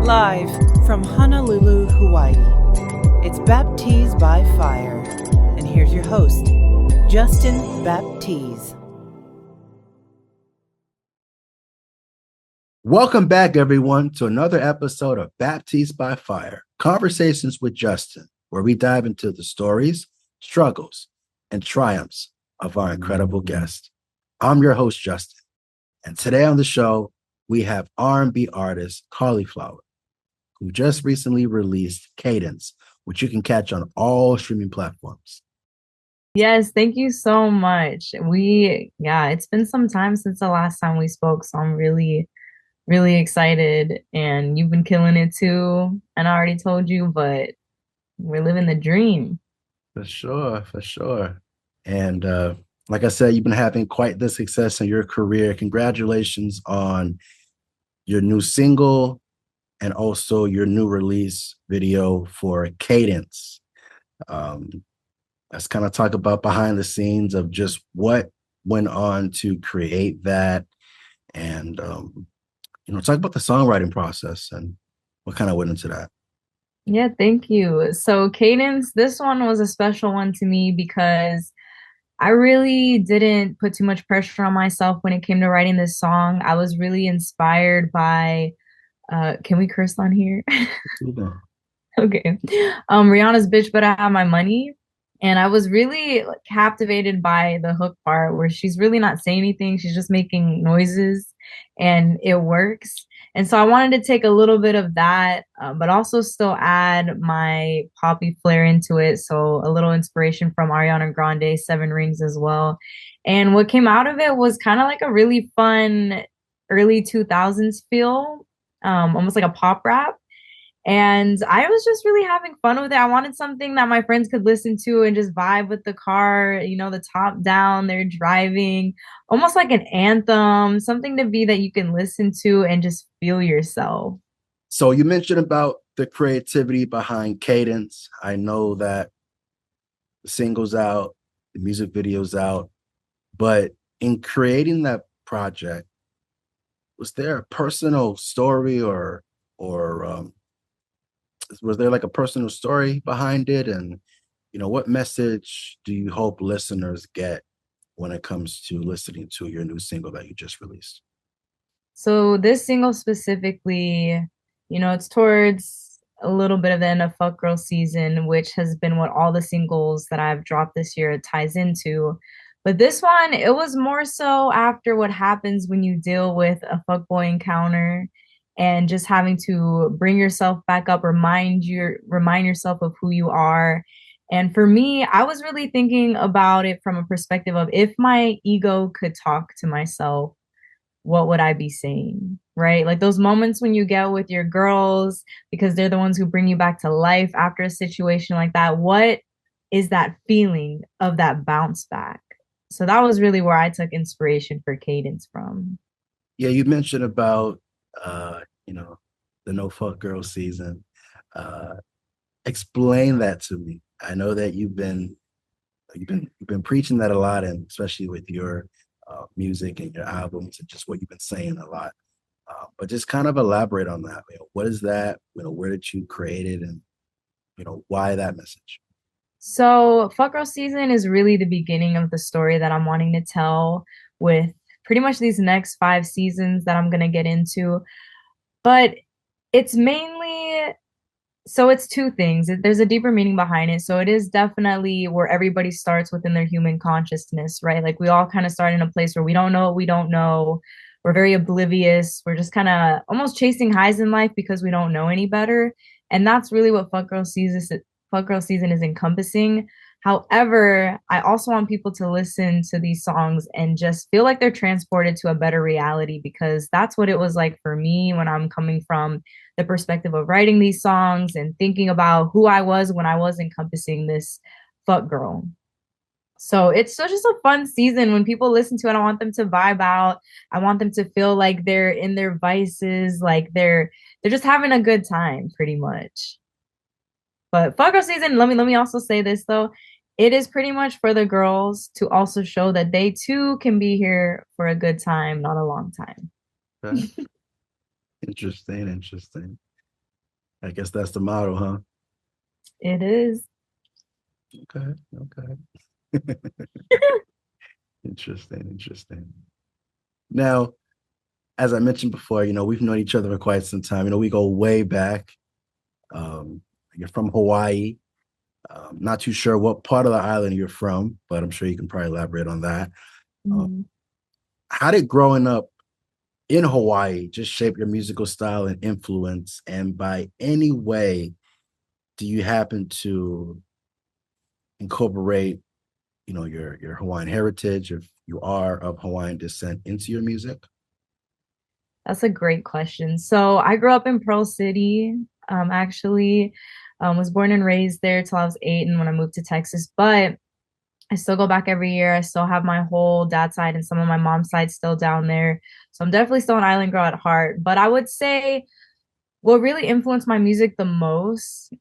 Live from Honolulu, Hawaii, it's Baptiz by Fire. And here's your host, Justin Baptiz. Welcome back, everyone, to another episode of Baptiz by Fire, Conversations with Justin, where we dive into the stories, struggles, and triumphs of our incredible guest. I'm your host, Justin, and today on the show, we have R&B artist Cauliflower, who just recently released Cadence, which you can catch on all streaming platforms. Yes, thank you so much. It's been some time since the last time we spoke, so I'm really excited, and you've been killing it too. And I already told you, but we're living the dream. For sure. And like I said, you've been having quite the success in your career. Congratulations on your new single and also your new release video for Cadence. Let's kind of talk about behind the scenes of just what went on to create that, and talk about the songwriting process and what kind of went into that. Yeah, thank you. So Cadence, this one was a special one to me because I really didn't put too much pressure on myself when it came to writing this song. I was really inspired by can we curse on here? Okay. Rihanna's Bitch Better Have My Money. And I was really captivated by the hook part where she's really not saying anything. She's just making noises and it works. And so I wanted to take a little bit of that, but also still add my poppy flair into it. So a little inspiration from Ariana Grande, Seven Rings as well. And what came out of it was kind of like a really fun early 2000s feel, almost like a pop rap. And I was just really having fun with it. I wanted something that my friends could listen to and just vibe with the car, the top down, they're driving, almost like an anthem, something to be that you can listen to and just feel yourself. So you mentioned about the creativity behind Cadence. I know that the single's out, the music video's out, but in creating that project, was there a personal story or was there like a personal story behind it? And, what message do you hope listeners get when it comes to listening to your new single that you just released? So this single specifically, it's towards a little bit of the end of Fuck Girl season, which has been what all the singles that I've dropped this year ties into. But this one, it was more so after what happens when you deal with a fuckboy encounter and just having to bring yourself back up, remind yourself of who you are. And for me, I was really thinking about it from a perspective of if my ego could talk to myself, what would I be saying? Right? Like those moments when you get with your girls because they're the ones who bring you back to life after a situation like that. What is that feeling of that bounce back? So that was really where I took inspiration for Cadence from. Yeah, you mentioned about the No Fuck Girl season. Explain that to me. I know that you've been preaching that a lot, and especially with your music and your albums and just what you've been saying a lot. But just kind of elaborate on that. What is that? Where did you create it, and why that message? So Fuck Girl season is really the beginning of the story that I'm wanting to tell with pretty much these next 5 seasons that I'm gonna get into. But it's mainly, so it's 2 things. There's a deeper meaning behind it. So it is definitely where everybody starts within their human consciousness, right? Like we all kind of start in a place where we don't know what we don't know. We're very oblivious. We're just kind of almost chasing highs in life because we don't know any better. And that's really what Fuck Girl season is encompassing. However, I also want people to listen to these songs and just feel like they're transported to a better reality, because that's what it was like for me when I'm coming from the perspective of writing these songs and thinking about who I was when I was encompassing this fuck girl. So it's just a fun season. When people listen to it, I want them to vibe out. I want them to feel like they're in their vices, like they're just having a good time pretty much. But fuck girl season, let me also say this though. It is pretty much for the girls to also show that they too can be here for a good time, not a long time. Interesting. I guess that's the motto, huh? It is. Okay, okay. Interesting, interesting. Now, as I mentioned before, we've known each other for quite some time. We go way back. Um, you're from Hawaii. Not too sure what part of the island you're from, but I'm sure you can probably elaborate on that. Um, Mhm. how did growing up in Hawaii just shape your musical style and influence? And by any way, do you happen to incorporate, your Hawaiian heritage, if you are of Hawaiian descent, into your music? That's a great question. So I grew up in Pearl City, actually, was born and raised there till I was 8 and when I moved to Texas. But I still go back every year. I still have my whole dad side and some of my mom's side still down there. So I'm definitely still an island girl at heart. But I would say what really influenced my music the most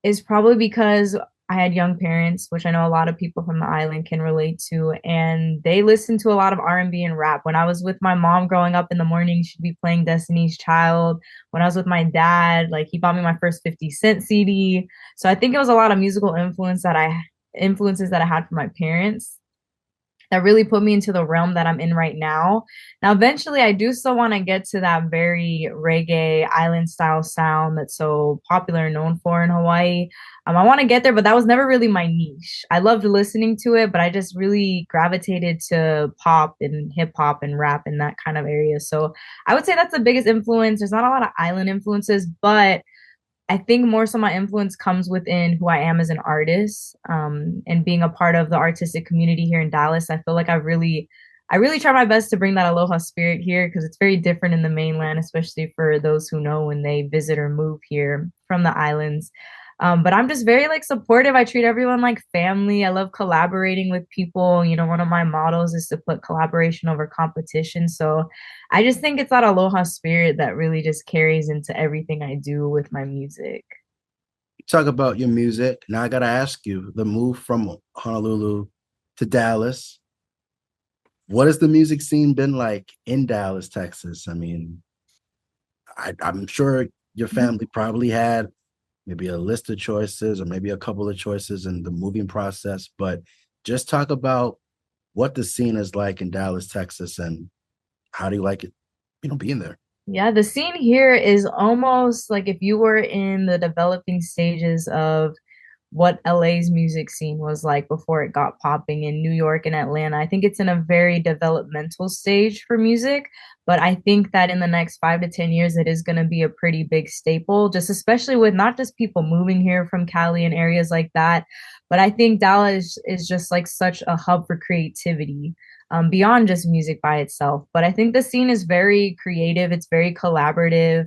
is probably because I had young parents, which I know a lot of people from the island can relate to, and they listened to a lot of R&B and rap. When I was with my mom growing up in the morning, she'd be playing Destiny's Child. When I was with my dad, like he bought me my first 50 Cent CD. So I think it was a lot of musical influences that I had from my parents that really put me into the realm that I'm in right now. Now, eventually, I do still want to get to that very reggae island style sound that's so popular and known for in Hawaii. I want to get there, but that was never really my niche. I loved listening to it, but I just really gravitated to pop and hip hop and rap in that kind of area. So I would say that's the biggest influence. There's not a lot of island influences, but I think more so my influence comes within who I am as an artist, and being a part of the artistic community here in Dallas. I feel like I really try my best to bring that aloha spirit here because it's very different in the mainland, especially for those who know when they visit or move here from the islands. But I'm just very like supportive. I treat everyone like family. I love collaborating with people. One of my models is to put collaboration over competition. So I just think it's that aloha spirit that really just carries into everything I do with my music. Talk about your music. Now I gotta ask you, the move from Honolulu to Dallas. What has the music scene been like in Dallas, Texas? I mean, I'm sure your family probably had maybe a list of choices or maybe a couple of choices in the moving process, but just talk about what the scene is like in Dallas, Texas, and how do you like it, being there? Yeah, the scene here is almost like if you were in the developing stages of what LA's music scene was like before it got popping in New York and Atlanta. I think it's in a very developmental stage for music, but I think that in the next 5 to 10 years, it is going to be a pretty big staple, just especially with not just people moving here from Cali and areas like that, but I think Dallas is just like such a hub for creativity. Beyond just music by itself. But I think the scene is very creative, it's very collaborative.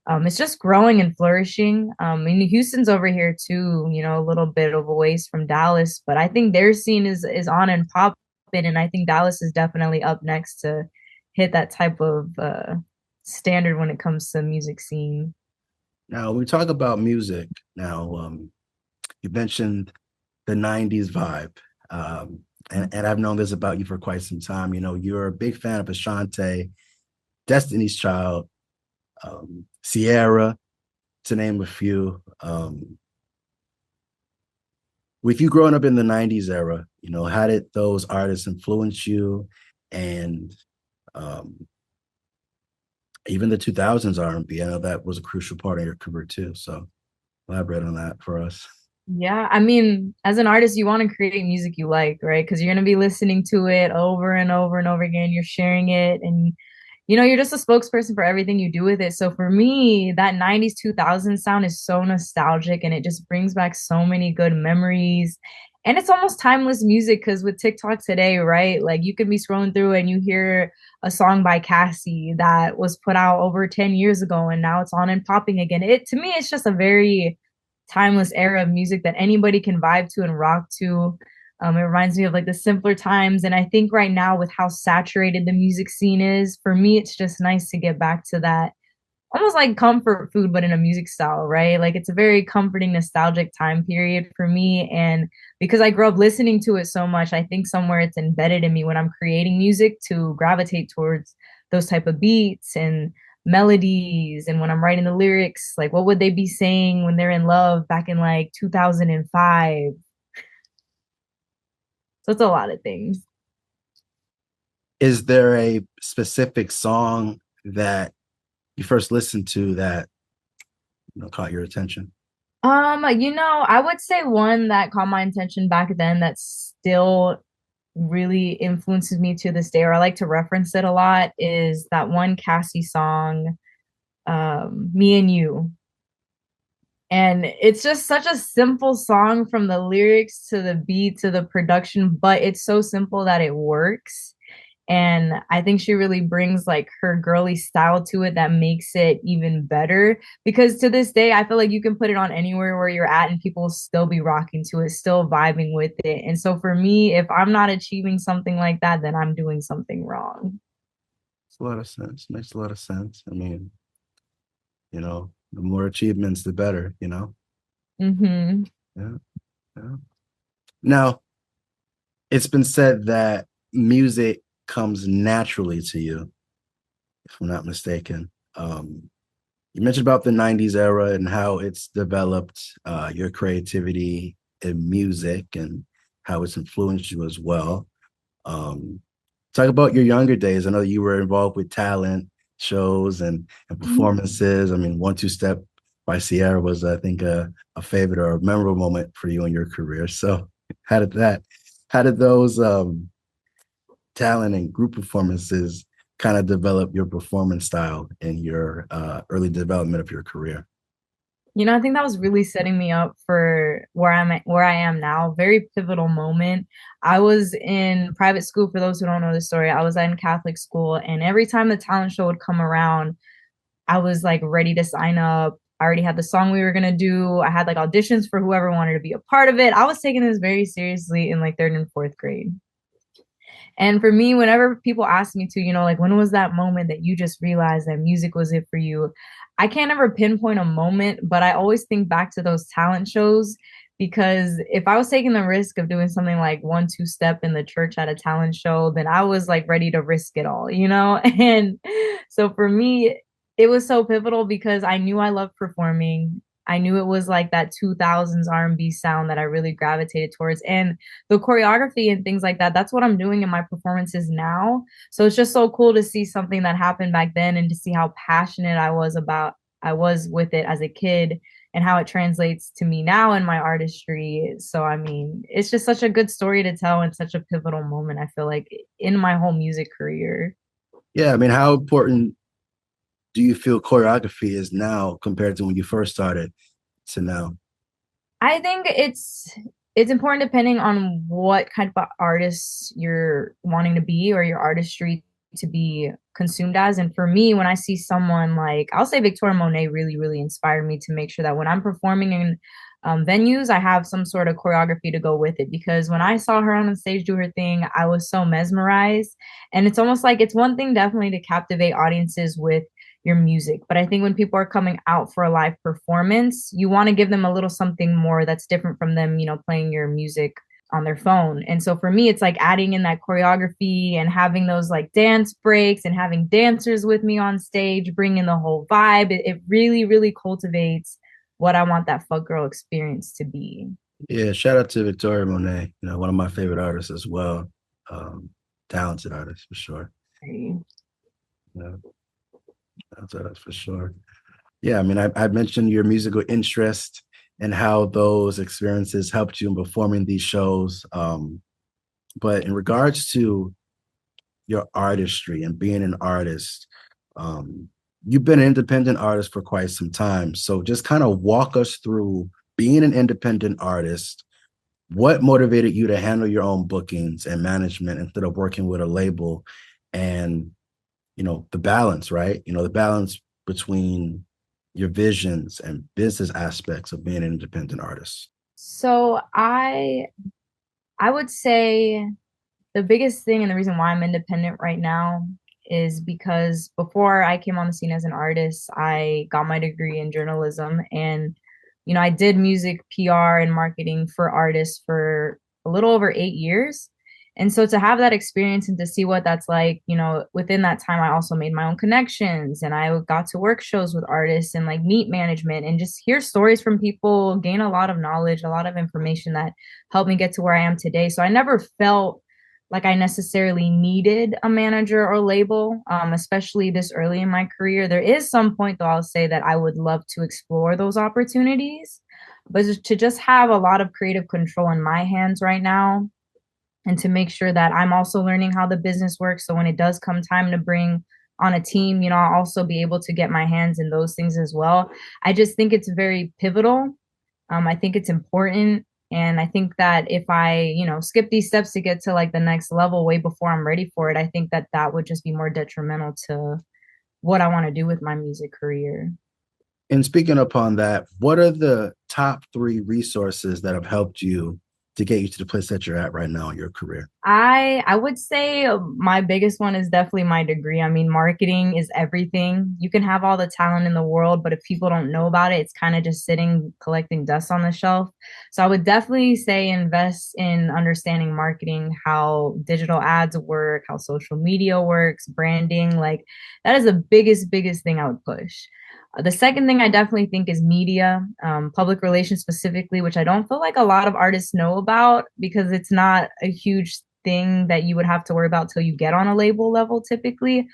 It's just growing and flourishing. And Houston's over here too, a little bit of a ways from Dallas, but I think their scene is on and popping, and I think Dallas is definitely up next to hit that type of standard when it comes to music scene. Now we talk about music. Now, you mentioned the '90s vibe, and I've known this about you for quite some time. You're a big fan of Ashanti, Destiny's Child, Ciara, to name a few. With you growing up in the '90s era, how did those artists influence you, and um, even the 2000s R&B? I know that was a crucial part of your career too. So elaborate on that for us. Yeah, I mean, as an artist, you want to create music you like, right? Because you're going to be listening to it over and over and over again. You're sharing it, and you're just a spokesperson for everything you do with it. So for me, that 90s 2000s sound is so nostalgic and it just brings back so many good memories. And it's almost timeless music because with TikTok today, right? Like you could be scrolling through and you hear a song by Cassie that was put out over 10 years ago and now it's on and popping again. It to me, it's just a very timeless era of music that anybody can vibe to and rock to. It reminds me of like the simpler times. And I think right now, with how saturated the music scene is, for me, it's just nice to get back to that almost like comfort food, but in a music style, right? Like it's a very comforting, nostalgic time period for me. And because I grew up listening to it so much, I think somewhere it's embedded in me when I'm creating music to gravitate towards those type of beats and melodies, and when I'm writing the lyrics, like what would they be saying when they're in love back in like 2005? So it's a lot of things. Is there a specific song that you first listened to that caught your attention? I would say one that caught my attention back then that still really influences me to this day, or I like to reference it a lot, is that one Cassie song, Me and You. And it's just such a simple song from the lyrics to the beat to the production, but it's so simple that it works. And I think she really brings like her girly style to it that makes it even better. Because to this day, I feel like you can put it on anywhere where you're at and people will still be rocking to it, still vibing with it. And so for me, if I'm not achieving something like that, then I'm doing something wrong. Makes a lot of sense. Makes a lot of sense. I mean, the more achievements, the better. Mm-hmm. Yeah, yeah. Now, it's been said that music comes naturally to you, if I'm not mistaken. You mentioned about the 90s era and how it's developed your creativity in music and how it's influenced you as well. Um, Talk about your younger days. I know you were involved with talent shows and performances. I mean, One Two Step by Ciara was, I think, a favorite or a memorable moment for you in your career. So, how did that, how did those talent and group performances kind of develop your performance style in your early development of your career? I think that was really setting me up for where I am now. Very pivotal moment. I was in private school. For those who don't know the story, I was in Catholic school, and every time the talent show would come around, I was like ready to sign up. I already had the song we were gonna do. I had like auditions for whoever wanted to be a part of it. I was taking this very seriously in like third and fourth grade. And for me, whenever people ask me to, like when was that moment that you just realized that music was it for you? I can't ever pinpoint a moment, but I always think back to those talent shows because if I was taking the risk of doing something like one, two step in the church at a talent show, then I was like ready to risk it all? And so for me, it was so pivotal because I knew I loved performing. I knew it was like that 2000s R&B sound that I really gravitated towards. And the choreography and things like that, that's what I'm doing in my performances now. So it's just so cool to see something that happened back then and to see how passionate I was with it as a kid and how it translates to me now in my artistry. So I mean, it's just such a good story to tell and such a pivotal moment, I feel like, in my whole music career. Yeah, I mean, how important do you feel choreography is now compared to when you first started to now? I think it's important depending on what kind of artist you're wanting to be or your artistry to be consumed as. And for me, when I see someone like, I'll say Victoria Monet really, really inspired me to make sure that when I'm performing in venues, I have some sort of choreography to go with it. Because when I saw her on the stage do her thing, I was so mesmerized. And it's almost like it's one thing definitely to captivate audiences with your music. But I think when people are coming out for a live performance, you want to give them a little something more that's different from them, playing your music on their phone. And so for me, it's like adding in that choreography and having those like dance breaks and having dancers with me on stage, bringing the whole vibe. It really, really cultivates what I want that fuck girl experience to be. Yeah, shout out to Victoria Monet, one of my favorite artists as well. Talented artist for sure. Yeah, talented artist for sure. Yeah, I mean, I mentioned your musical interest and how those experiences helped you in performing these shows. But in regards to your artistry and being an artist, um, you've been an independent artist for quite some time. So just kind of walk us through being an independent artist. What motivated you to handle your own bookings and management instead of working with a label? And, the balance, right? The balance between your visions and business aspects of being an independent artist. So I would say the biggest thing and the reason why I'm independent right now is because before I came on the scene as an artist, I got my degree in journalism and I did music PR and marketing for artists for a little over 8 years. And so to have that experience and to see what that's like, within that time, I also made my own connections and I got to work shows with artists and like meet management and just hear stories from people, gain a lot of knowledge, a lot of information that helped me get to where I am today. So I never felt like I necessarily needed a manager or label, especially this early in my career. There is some point, though, I'll say that I would love to explore those opportunities, but to just have a lot of creative control in my hands right now and to make sure that I'm also learning how the business works. So when it does come time to bring on a team, I'll also be able to get my hands in those things as well. I just think it's very pivotal. I think it's important. And I think that if I, skip these steps to get to like the next level way before I'm ready for it, I think that that would just be more detrimental to what I want to do with my music career. And speaking upon that, what are the top 3 resources that have helped you to get you to the place that you're at right now in your career? I would say my biggest one is definitely my degree. I mean, marketing is everything. You can have all the talent in the world, but if people don't know about it, it's kind of just sitting collecting dust on the shelf. So I would definitely say invest in understanding marketing, how digital ads work, how social media works, branding. Like that is the biggest thing I would push. The second thing I definitely think is media, public relations specifically, which I don't feel like a lot of artists know about because it's not a huge thing that you would have to worry about till you get on a label level typically.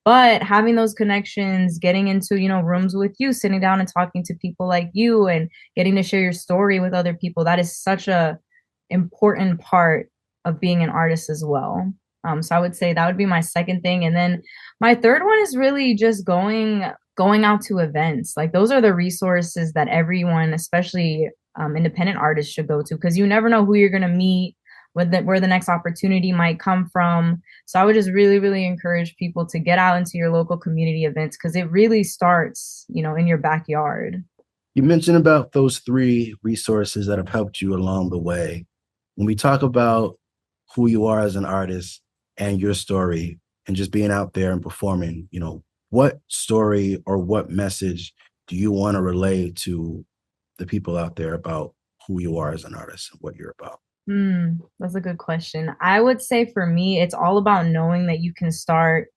But having those connections, getting into, rooms with you, sitting down and talking to people like you and getting to share your story with other people, that is such a important part of being an artist as well. So I would say that would be my second thing. And then my third one is really just going out to events. Like those are the resources that everyone, especially independent artists, should go to because you never know who you're going to meet, where the next opportunity might come from. So I would just really encourage people to get out into your local community events because it really starts, in your backyard. You mentioned about those 3 resources that have helped you along the way. When we talk about who you are as an artist and your story and just being out there and performing, what story or what message do you want to relay to the people out there about who you are as an artist and what you're about? That's a good question. I would say for me, it's all about knowing that you can start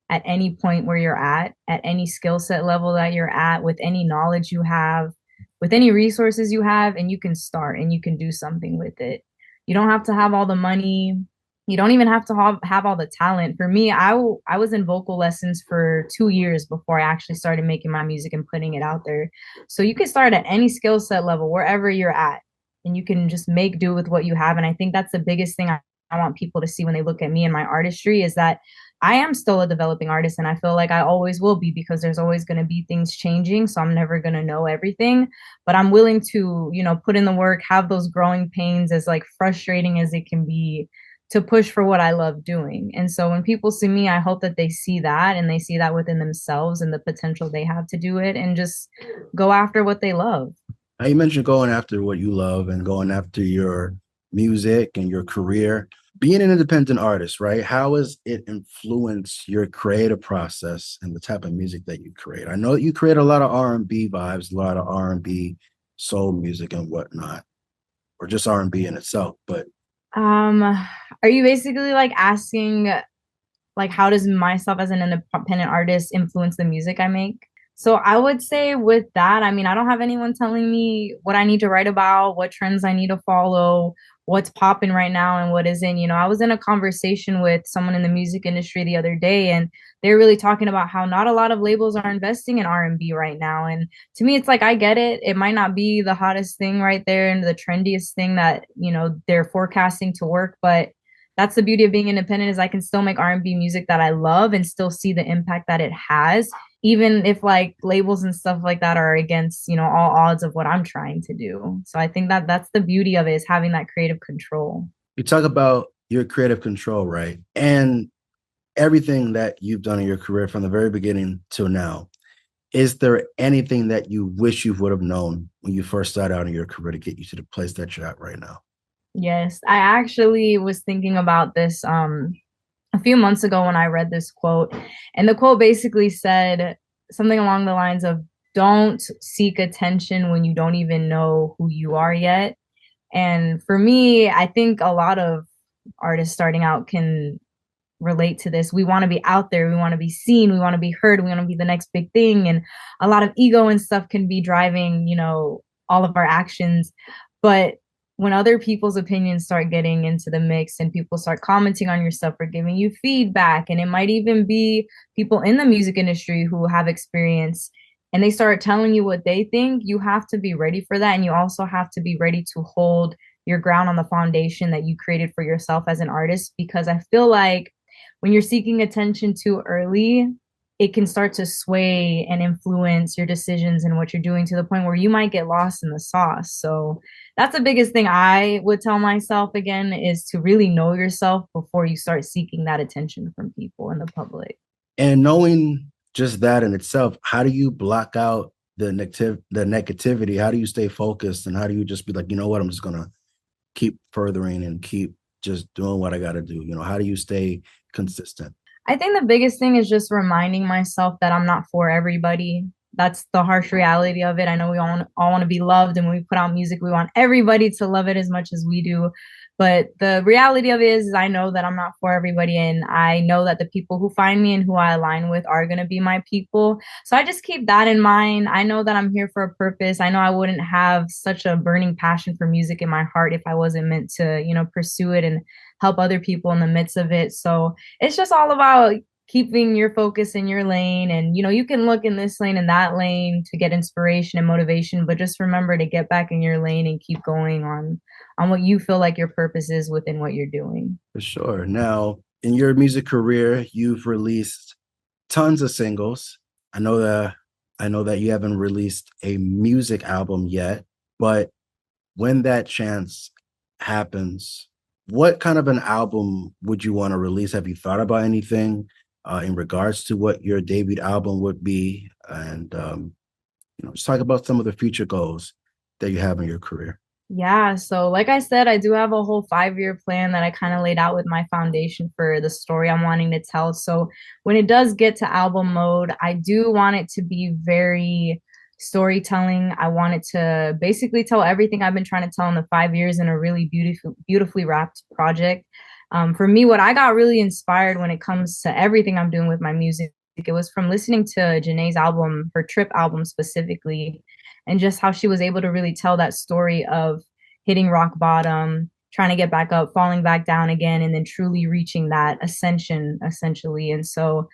at any point where you're at any skill set level that you're at, with any knowledge you have, with any resources you have, and you can start and you can do something with it. You don't have to have all the money. You don't even have to have all the talent. For me, I was in vocal lessons for 2 years before I actually started making my music and putting it out there. So you can start at any skill set level, wherever you're at, and you can just make do with what you have. And I think that's the biggest thing I want people to see when they look at me and my artistry is that I am still a developing artist and I feel like I always will be because there's always going to be things changing. So I'm never going to know everything, but I'm willing to, put in the work, have those growing pains as like frustrating as it can be to push for what I love doing. And so when people see me, I hope that they see that and they see that within themselves and the potential they have to do it and just go after what they love. Now, you mentioned going after what you love and going after your music and your career. Being an independent artist, right? How has it influenced your creative process and the type of music that you create? I know that you create a lot of R&B vibes, a lot of R&B soul music and whatnot, or just R&B in itself. But are you basically like asking like how does myself as an independent artist influence the music I make? So I would say with that, I mean, I don't have anyone telling me what I need to write about, what trends I need to follow, what's popping right now and what isn't. I was in a conversation with someone in the music industry the other day, and they're really talking about how not a lot of labels are investing in R&B right now. And to me, it's like, I get it. It might not be the hottest thing right there and the trendiest thing that, they're forecasting to work, but that's the beauty of being independent is I can still make R&B music that I love and still see the impact that it has, even if like labels and stuff like that are against, all odds of what I'm trying to do. So I think that that's the beauty of it is having that creative control. you talk about your creative control, right? And everything that you've done in your career from the very beginning till now. Is there anything that you wish you would have known when you first started out in your career to get you to the place that you're at right now? Yes, I actually was thinking about this a few months ago when I read this quote. And the quote basically said something along the lines of, don't seek attention when you don't even know who you are yet. And for me, I think a lot of artists starting out can relate to this. We want to be out there, we want to be seen, we want to be heard, we want to be the next big thing. And a lot of ego and stuff can be driving, all of our actions. But when other people's opinions start getting into the mix and people start commenting on your stuff or giving you feedback, and it might even be people in the music industry who have experience and they start telling you what they think, you have to be ready for that. And you also have to be ready to hold your ground on the foundation that you created for yourself as an artist. Because I feel like when you're seeking attention too early, it can start to sway and influence your decisions and what you're doing to the point where you might get lost in the sauce. So that's the biggest thing I would tell myself again, is to really know yourself before you start seeking that attention from people in the public. And knowing just that in itself, how do you block out the negativity? How do you stay focused? And how do you just be like, you know what, I'm just going to keep furthering and keep just doing what I got to do? How do you stay consistent? I think the biggest thing is just reminding myself that I'm not for everybody. That's the harsh reality of it. I know we all want to be loved, and when we put out music, we want everybody to love it as much as we do. But the reality of it is I know that I'm not for everybody, and I know that the people who find me and who I align with are going to be my people. So I just keep that in mind. I know that I'm here for a purpose. I know I wouldn't have such a burning passion for music in my heart if I wasn't meant to, pursue it and help other people in the midst of it. So it's just all about keeping your focus in your lane. And you can look in this lane and that lane to get inspiration and motivation, but just remember to get back in your lane and keep going on what you feel like your purpose is within what you're doing. For sure. Now, in your music career, you've released tons of singles. I know that you haven't released a music album yet, but when that chance happens, what kind of an album would you want to release? Have you thought about anything in regards to what your debut album would be? And just talk about some of the future goals that you have in your career. Yeah, so like I said, I do have a whole 5-year plan that I kind of laid out with my foundation for the story I'm wanting to tell. So when it does get to album mode, I do want it to be very storytelling. I want it to basically tell everything I've been trying to tell in the 5 years in a really beautifully wrapped project. For me, what I got really inspired when it comes to everything I'm doing with my music, it was from listening to Janae's album, her Trip album specifically, and just how she was able to really tell that story of hitting rock bottom, trying to get back up, falling back down again, and then truly reaching that ascension essentially. And so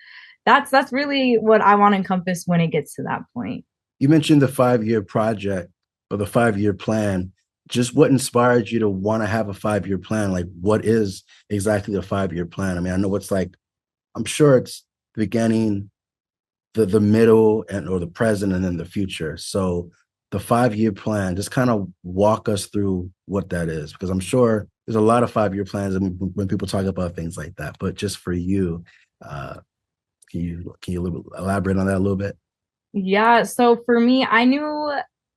that's really what I want to encompass when it gets to that point. You mentioned the 5-year project or the 5-year plan. Just what inspired you to want to have a 5-year plan? Like, what is exactly a 5-year plan? I mean, I know it's like, I'm sure it's the beginning, the middle, or the present, and then the future. So the 5-year plan, just kind of walk us through what that is, because I'm sure there's a lot of 5-year plans when people talk about things like that. But just for you, can you elaborate on that a little bit? Yeah, so for me, I knew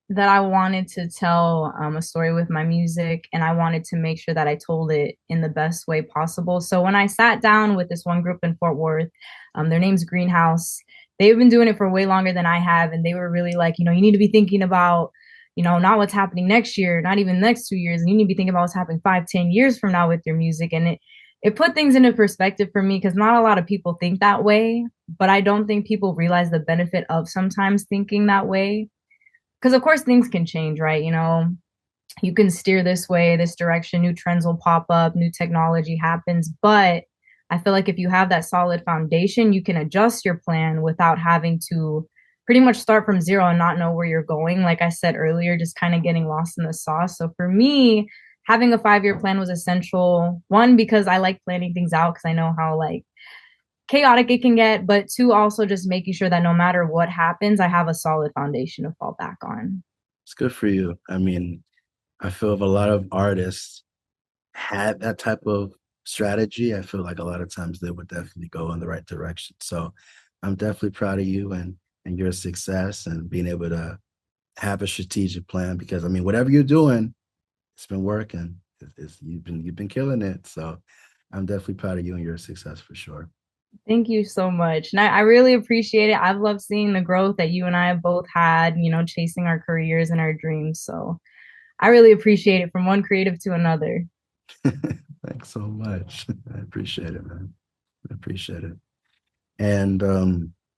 that I wanted to tell a story with my music, and I wanted to make sure that I told it in the best way possible. So when I sat down with this one group in Fort Worth, their name's Greenhouse. They've been doing it for way longer than I have, and they were really like, you need to be thinking about, not what's happening next year, not even the next 2 years. And you need to be thinking about what's happening 5, 10 years from now with your music. And it put things into perspective for me, because not a lot of people think that way, but I don't think people realize the benefit of sometimes thinking that way. Because of course things can change, right? You can steer this way, this direction, new trends will pop up, new technology happens. But I feel like if you have that solid foundation, you can adjust your plan without having to pretty much start from zero and not know where you're going. Like I said earlier, just kind of getting lost in the sauce. So for me, having a 5-year plan was essential. One, because I like planning things out, because I know how like chaotic it can get, but two, also just making sure that no matter what happens, I have a solid foundation to fall back on. It's good for you. I mean, I feel if a lot of artists had that type of strategy, I feel like a lot of times they would definitely go in the right direction. So I'm definitely proud of you and your success and being able to have a strategic plan, because I mean, whatever you're doing, it's been working. You've been killing it. So I'm definitely proud of you and your success for sure. Thank you so much. And I really appreciate it. I've loved seeing the growth that you and I have both had, chasing our careers and our dreams. So I really appreciate it from one creative to another. Thanks so much. I appreciate it, man. I appreciate it. And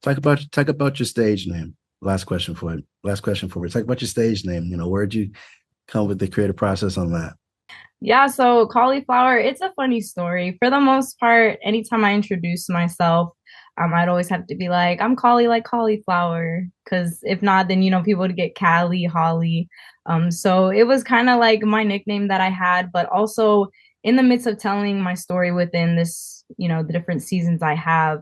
talk about your stage name. Last question for it. Last question for it. Talk about your stage name. Where'd you come with the creative process on that? Yeah, so cauliflower, it's a funny story. For the most part, anytime I introduce myself, I'd always have to be like, I'm Collie like cauliflower. Because if not, then, people would get Callie, Holly. So it was kind of like my nickname that I had, but also in the midst of telling my story within this, the different seasons I have,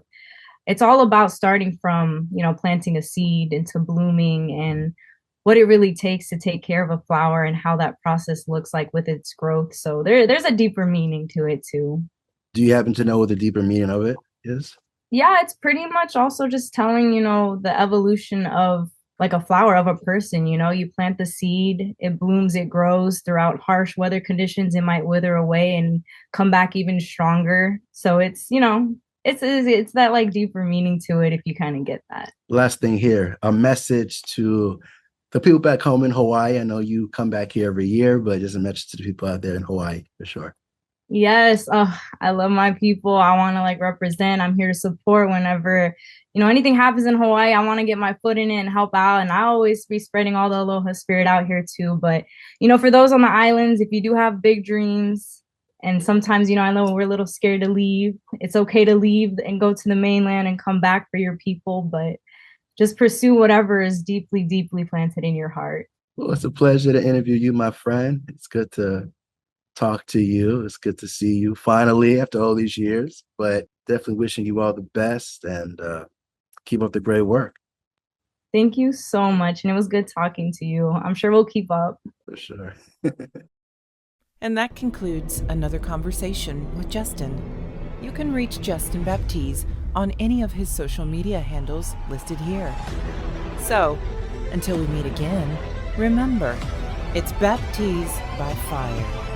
it's all about starting from, planting a seed into blooming and what it really takes to take care of a flower and how that process looks like with its growth. So there's a deeper meaning to it too. Do you happen to know what the deeper meaning of it is? Yeah, it's pretty much also just telling, the evolution of like a flower of a person, you plant the seed, it blooms, it grows throughout harsh weather conditions, it might wither away and come back even stronger. So it's that like deeper meaning to it if you kind of get that. Last thing here, a message to the people back home in Hawaii. I know you come back here every year, but just a message to the people out there in Hawaii for sure. Yes, I love my people. I want to like represent. I'm here to support whenever, anything happens in Hawaii. I want to get my foot in it and help out. And I always be spreading all the aloha spirit out here too. But, for those on the islands, if you do have big dreams, and sometimes, I know we're a little scared to leave. It's okay to leave and go to the mainland and come back for your people, but just pursue whatever is deeply, deeply planted in your heart. Well, it's a pleasure to interview you, my friend. It's good to talk to you. It's good to see you finally after all these years, but definitely wishing you all the best and keep up the great work. Thank you so much. And it was good talking to you. I'm sure we'll keep up. For sure. And that concludes another conversation with Justin. You can reach Justin Baptiz on any of his social media handles listed here. So, until we meet again, remember, it's Baptiz by fire.